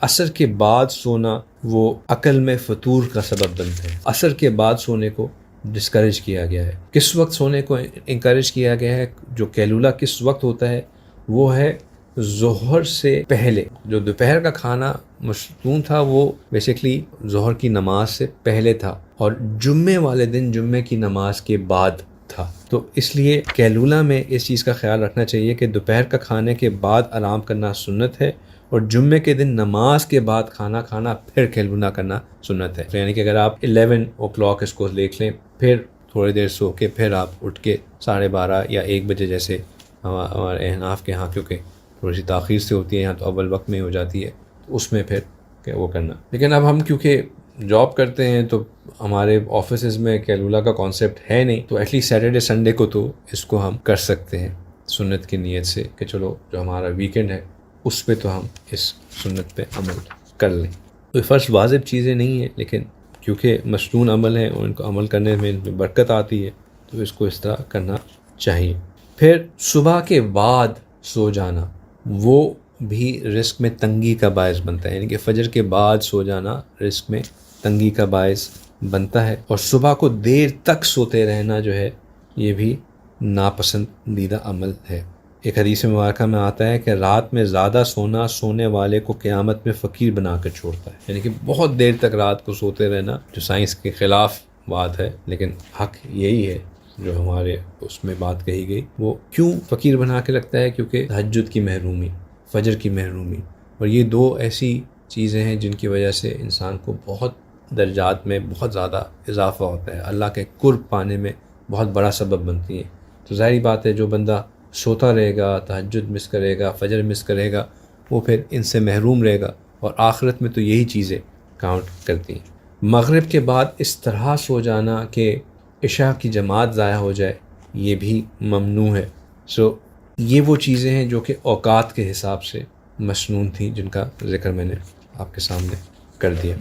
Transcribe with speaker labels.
Speaker 1: عصر کے بعد سونا وہ عقل میں فطور کا سبب بنتے ہیں. عصر کے بعد سونے کو ڈسکریج کیا گیا ہے. کس وقت سونے کو انکریج کیا گیا ہے؟ جو قیلولہ کس وقت ہوتا ہے وہ ہے ظہر سے پہلے. جو دوپہر کا کھانا مشتون تھا وہ بیسیکلی ظہر کی نماز سے پہلے تھا اور جمعے والے دن جمعے کی نماز کے بعد تھا. تو اس لیے قیلولہ میں اس چیز کا خیال رکھنا چاہیے کہ دوپہر کا کھانے کے بعد آرام کرنا سنت ہے اور جمعے کے دن نماز کے بعد کھانا کھانا پھر قیلولہ کرنا سنت ہے. یعنی کہ اگر آپ 11 اس کو دیکھ لیں، پھر تھوڑی دیر سو کے پھر آپ اٹھ کے 12:30 یا 1 بجے جیسے ہمارے احناف کے ہاں، کیونکہ تھوڑی سی تاخیر سے ہوتی ہے یہاں تو اول وقت میں ہو جاتی ہے، تو اس میں پھر وہ کرنا. لیکن اب ہم کیونکہ جاب کرتے ہیں تو ہمارے آفیسز میں قیلولہ کا کانسیپٹ ہے نہیں، تو ایٹ لیسٹ سیٹرڈے سنڈے کو تو اس کو ہم کر سکتے ہیں سنت کی نیت سے کہ چلو جو ہمارا ویکینڈ ہے اس پہ تو ہم اس سنت پہ عمل کر لیں. کوئی فرض واجب چیزیں نہیں ہیں، لیکن کیونکہ مشروع عمل ہیں اور ان کو عمل کرنے میں برکت آتی ہے تو اس کو اس طرح کرنا چاہیے. پھر صبح کے بعد سو جانا وہ بھی رزق میں تنگی کا باعث بنتا ہے. یعنی کہ فجر کے بعد سو جانا رزق میں تنگی کا باعث بنتا ہے، اور صبح کو دیر تک سوتے رہنا جو ہے یہ بھی ناپسندیدہ عمل ہے. ایک حدیث مبارکہ میں آتا ہے کہ رات میں زیادہ سونا سونے والے کو قیامت میں فقیر بنا کر چھوڑتا ہے. یعنی کہ بہت دیر تک رات کو سوتے رہنا جو سائنس کے خلاف بات ہے، لیکن حق یہی ہے جو ہمارے اس میں بات کہی گئی. وہ کیوں فقیر بنا کے رکھتا ہے؟ کیونکہ تہجد کی محرومی، فجر کی محرومی، اور یہ دو ایسی چیزیں ہیں جن کی وجہ سے انسان کو بہت درجات میں بہت زیادہ اضافہ ہوتا ہے، اللہ کے قرب پانے میں بہت بڑا سبب بنتی ہیں. تو ظاہری بات ہے جو بندہ سوتا رہے گا، تہجد مس کرے گا، فجر مس کرے گا، وہ پھر ان سے محروم رہے گا، اور آخرت میں تو یہی چیزیں کاؤنٹ کرتی ہیں. مغرب کے بعد اس طرح سو جانا کہ عشاء کی جماعت ضائع ہو جائے یہ بھی ممنوع ہے. یہ وہ چیزیں ہیں جو کہ اوقات کے حساب سے مسنون تھیں جن کا ذکر میں نے آپ کے سامنے کر دیا.